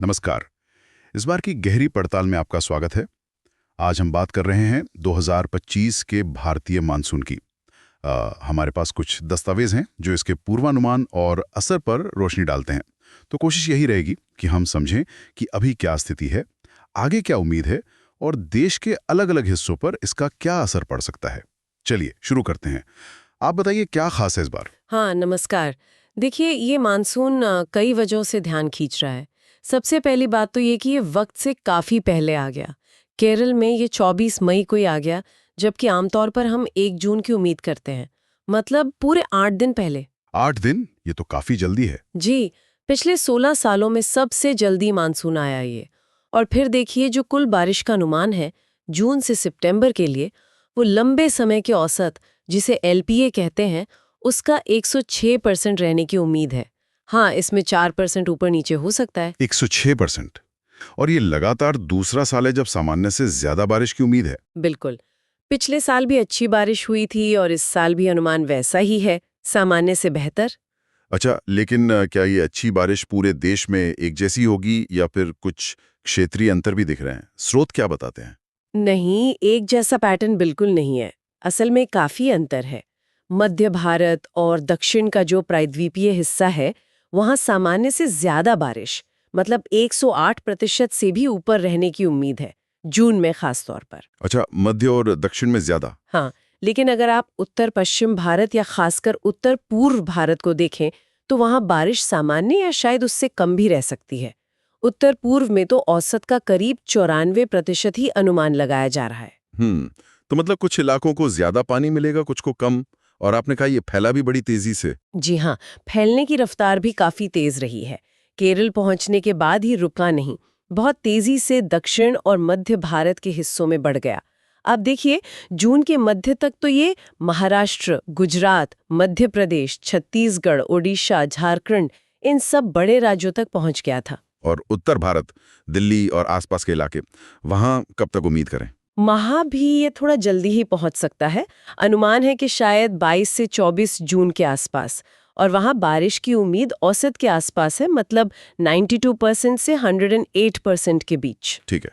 नमस्कार। इस बार की गहरी पड़ताल में आपका स्वागत है। आज हम बात कर रहे हैं 2025 के भारतीय मानसून की। हमारे पास कुछ दस्तावेज हैं जो इसके पूर्वानुमान और असर पर रोशनी डालते हैं। तो कोशिश यही रहेगी कि हम समझें कि अभी क्या स्थिति है, आगे क्या उम्मीद है और देश के अलग अलग हिस्सों पर इसका क्या असर पड़ सकता है। चलिए शुरू करते हैं। आप बताइए क्या खास है इस बार? हाँ, नमस्कार। देखिए, ये मानसून कई वजहों से ध्यान खींच रहा है। सबसे पहली बात तो ये कि ये वक्त से काफ़ी पहले आ गया। केरल में ये 24 मई को ही आ गया, जबकि आमतौर पर हम 1 जून की उम्मीद करते हैं। मतलब पूरे 8 दिन पहले। 8 दिन? ये तो काफी जल्दी है। जी, पिछले 16 सालों में सबसे जल्दी मानसून आया ये। और फिर देखिए, जो कुल बारिश का अनुमान है, जून से सितंबर के लिए, वो लंबे समय के औसत, जिसे एलपीए कहते हैं, उसका 106% रहने की उम्मीद है। हाँ, इसमें 4% ऊपर नीचे हो सकता है। 106%। और ये लगातार दूसरा साल है जब सामान्य से ज्यादा बारिश की उम्मीद है। बिल्कुल। पिछले साल भी अच्छी बारिश हुई थी और इस साल भी अनुमान वैसा ही है, सामान्य से बेहतर। अच्छा, लेकिन क्या ये अच्छी बारिश पूरे देश में एक जैसी होगी या फिर कुछ क्षेत्रीय अंतर भी दिख रहे हैं? स्रोत क्या बताते हैं? नहीं, एक जैसा पैटर्न बिल्कुल नहीं है। असल में काफी अंतर है। मध्य भारत और दक्षिण का जो प्रायद्वीपीय हिस्सा है, वहाँ सामान्य से ज्यादा बारिश, मतलब 108% से भी ऊपर रहने की उम्मीद है, जून में खास तौर पर। अच्छा, मध्य और दक्षिण में ज्यादा। हाँ, लेकिन अगर आप उत्तर पश्चिम भारत या खासकर उत्तर पूर्व भारत को देखें, तो वहाँ बारिश सामान्य या शायद उससे कम भी रह सकती है। उत्तर पूर्व में तो औसत का करीब 94% ही अनुमान लगाया जा रहा है। तो मतलब कुछ इलाकों को ज्यादा पानी मिलेगा, कुछ को कम। और आपने कहा ये फैला भी बड़ी तेजी से। जी हाँ, फैलने की रफ्तार भी काफी तेज रही है। केरल पहुंचने के बाद ही रुका नहीं, बहुत तेजी से दक्षिण और मध्य भारत के हिस्सों में बढ़ गया। अब देखिए, जून के मध्य तक तो ये महाराष्ट्र, गुजरात, मध्य प्रदेश, छत्तीसगढ़, ओडिशा, झारखंड, इन सब बड़े राज्यों तक पहुंच गया था। और उत्तर भारत, दिल्ली और आसपास के इलाके, वहां कब तक उम्मीद करें? वहां भी ये थोड़ा जल्दी ही पहुंच सकता है। अनुमान है कि शायद 22 से 24 जून के आसपास। और वहां बारिश की उम्मीद औसत के आसपास है, मतलब 92% से 108% के बीच। ठीक है।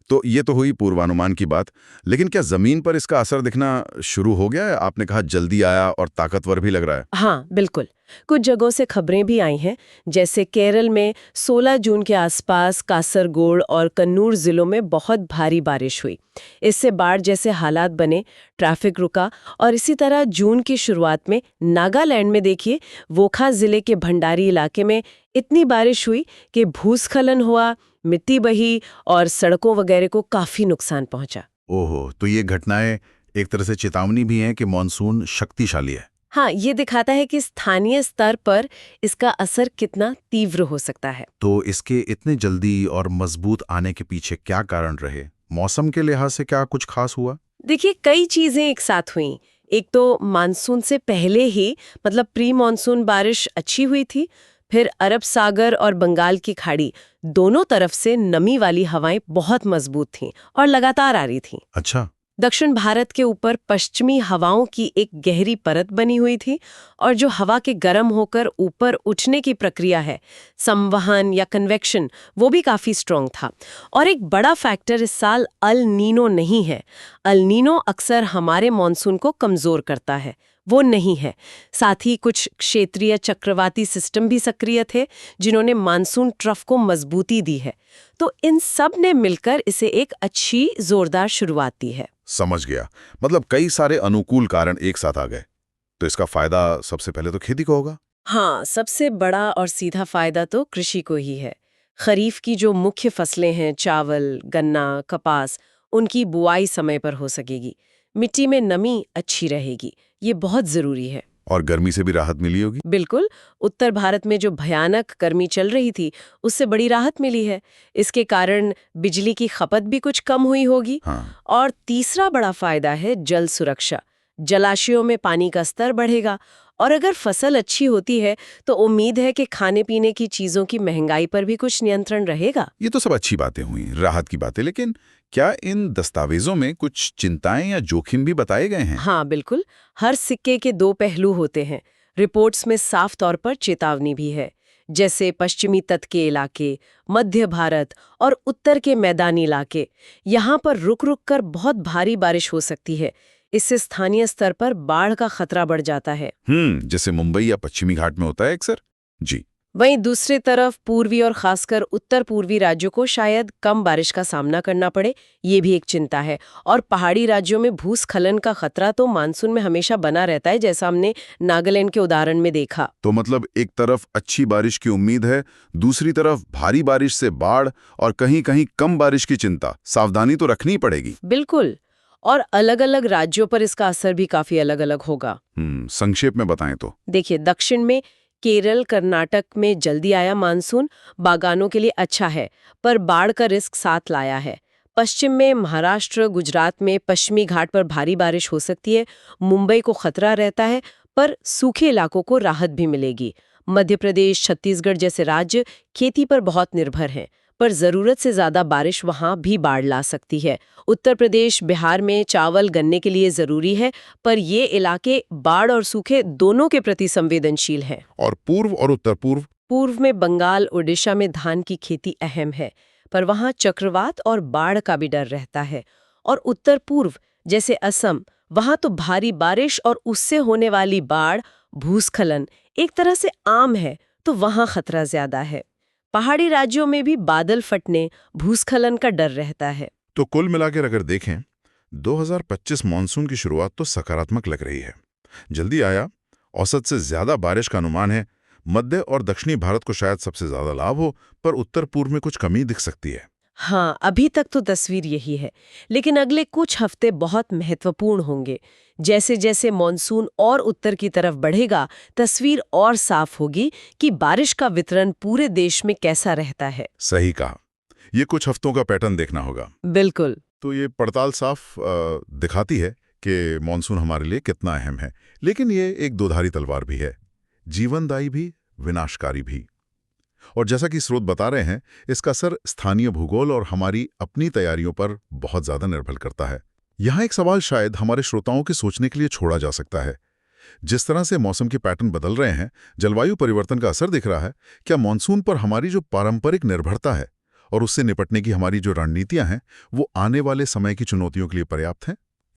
तो ये तो हुई पूर्वानुमान की बात, लेकिन क्या जमीन पर इसका असर दिखना शुरू हो गया है? आपने कहा जल्दी आया और ताकतवर भी लग रहा है। हाँ, बिल्कुल। कुछ जगहों से खबरें भी आई हैं, जैसे केरल में 16 जून के आसपास कासरगोड और कन्नूर जिलों में बहुत भारी बारिश हुई। इससे बाढ़ जैसे हालात बने, ट्रैफिक रुका। और इसी तरह जून की शुरुआत में नागालैंड में देखिए, वोखा जिले के भंडारी इलाके में इतनी बारिश हुई कि भूस्खलन हुआ, मिट्टी बही और सड़कों वगैरह को काफी नुकसान पहुंचा। ओहो, तो ये घटनाएं एक तरह से चेतावनी भी हैं कि मॉनसून शक्तिशाली है। हाँ, ये दिखाता है कि स्थानीय स्तर पर इसका असर कितना तीव्र हो सकता है। तो इसके इतने जल्दी और मजबूत आने के पीछे क्या कारण रहे? मौसम के लिहाज से क्या कुछ खास हुआ? देखिए, कई चीजें एक साथ हुईं। एक तो मानसून से पहले ही, मतलब प्री मानसून बारिश अच्छी हुई थी। फिर अरब सागर और बंगाल की खाड़ी, दोनों तरफ से नमी वाली हवाएं बहुत मजबूत थीं और लगातार आ रही थीं। अच्छा। दक्षिण भारत के ऊपर पश्चिमी हवाओं की एक गहरी परत बनी हुई थी। और जो हवा के गर्म होकर ऊपर उठने की प्रक्रिया है, संवहन या कन्वेक्शन, वो भी काफी स्ट्रांग था। और एक बड़ा फैक्टर इस साल अल नीनो नहीं है। अल नीनो अक्सर हमारे मॉनसून को कमजोर करता है, वो नहीं है। साथ ही कुछ क्षेत्रीय चक्रवाती सिस्टम भी सक्रिय थे, जिन्होंने मानसून ट्रफ को मजबूती दी है। तो इन सब ने मिलकर इसे एक अच्छी जोरदार शुरुआत दी है। समझ गया। मतलब कई सारे अनुकूल कारण एक साथ आ गए। तो इसका फायदा सबसे पहले तो खेती को होगा। हाँ, सबसे बड़ा और सीधा फायदा तो कृषि को ही है। खरीफ की जो मुख्य फसलें हैं, चावल, गन्ना, कपास, उनकी बुआई समय पर हो सकेगी। मिट्टी में नमी अच्छी रहेगी, ये बहुत जरूरी है। और गर्मी से भी राहत मिली होगी। बिल्कुल। उत्तर भारत में जो भयानक गर्मी चल रही थी, उससे बड़ी राहत मिली है। इसके कारण बिजली की खपत भी कुछ कम हुई होगी। हाँ। और तीसरा बड़ा फायदा है जल सुरक्षा। जलाशयों में पानी का स्तर बढ़ेगा। और अगर फसल अच्छी होती है, तो उम्मीद है कि खाने पीने की चीजों की महंगाई पर भी कुछ नियंत्रण रहेगा। ये तो सब अच्छी बातें हुई, राहत की बातें, लेकिन क्या इन दस्तावेजों में कुछ चिंताएं या जोखिम भी बताए गए हैं? हाँ, बिल्कुल। हर सिक्के के दो पहलू होते हैं। रिपोर्ट्स में साफ तौर पर चेतावनी भी है। जैसे पश्चिमी तट के इलाके, मध्य भारत और उत्तर के मैदानी इलाके। यहाँ पर रुक-रुक कर बहुत भारी बारिश हो सकती है। इससे स्थानीय स्तर पर बाढ़ का खतरा बढ़ जाता है। जैसे मुंबई या पश्चिमी घाट में होता है अक्सर। जी। वहीं दूसरी तरफ पूर्वी और खासकर उत्तर पूर्वी राज्यों को शायद कम बारिश का सामना करना पड़े, ये भी एक चिंता है। और पहाड़ी राज्यों में भूस्खलन का खतरा तो मानसून में हमेशा बना रहता है, जैसा हमने नागालैंड के उदाहरण में देखा। तो मतलब एक तरफ अच्छी बारिश की उम्मीद है, दूसरी तरफ भारी बारिश से बाढ़ और कहीं-कहीं कम बारिश की चिंता। सावधानी तो रखनी पड़ेगी। बिल्कुल। और अलग-अलग राज्यों पर इसका असर भी काफी अलग-अलग होगा। संक्षेप में बताएं तो। देखिए, दक्षिण में केरल, कर्नाटक में जल्दी आया मानसून बागानों के लिए अच्छा है, पर बाढ़ का रिस्क साथ लाया है। पश्चिम में महाराष्ट्र, गुजरात में पश्चिमी घाट पर भारी बारिश हो सकती है। मुंबई को खतरा रहता है, पर सूखे इलाकों को राहत भी मिलेगी। मध्य प्रदेश, छत्तीसगढ़ जैसे राज्य खेती पर बहुत निर्भर हैं, पर जरूरत से ज्यादा बारिश वहां भी बाढ़ ला सकती है। उत्तर प्रदेश, बिहार में चावल, गन्ने के लिए जरूरी है, पर ये इलाके बाढ़ और सूखे दोनों के प्रति संवेदनशील हैं। और पूर्व और उत्तर पूर्व? पूर्व में बंगाल, ओडिशा में धान की खेती अहम है, पर वहां चक्रवात और बाढ़ का भी डर रहता है। और उत्तर पूर्व जैसे असम, वहां तो भारी बारिश और उससे होने वाली बाढ़, भूस्खलन एक तरह से आम है, तो वहां खतरा ज्यादा है। पहाड़ी राज्यों में भी बादल फटने, भूस्खलन का डर रहता है। तो कुल मिलाकर अगर देखें, 2025 मानसून की शुरुआत तो सकारात्मक लग रही है। जल्दी आया, औसत से ज्यादा बारिश का अनुमान है। मध्य और दक्षिणी भारत को शायद सबसे ज्यादा लाभ हो, पर उत्तर पूर्व में कुछ कमी दिख सकती है। हाँ, अभी तक तो तस्वीर यही है, लेकिन अगले कुछ हफ्ते बहुत महत्वपूर्ण होंगे। जैसे जैसे मॉनसून और उत्तर की तरफ बढ़ेगा, तस्वीर और साफ होगी कि बारिश का वितरण पूरे देश में कैसा रहता है। सही कहा। ये कुछ हफ्तों का पैटर्न देखना होगा। बिल्कुल। तो ये पड़ताल साफ दिखाती है कि मॉनसून हमारे लिए कितना अहम है। लेकिन ये एक दोधारी तलवार भी है, जीवनदायी भी, विनाशकारी भी। और जैसा कि स्रोत बता रहे हैं, इसका असर स्थानीय भूगोल और हमारी अपनी तैयारियों पर बहुत ज्यादा निर्भर करता है। यहाँ एक सवाल शायद हमारे श्रोताओं के सोचने के लिए छोड़ा जा सकता है। जिस तरह से मौसम के पैटर्न बदल रहे हैं, जलवायु परिवर्तन का असर दिख रहा है, क्या मॉनसून पर हमारी जो पारंपरिक निर्भरता है और उससे निपटने की हमारी जो रणनीतियां हैं, वो आने वाले समय की चुनौतियों के लिए पर्याप्त हैं?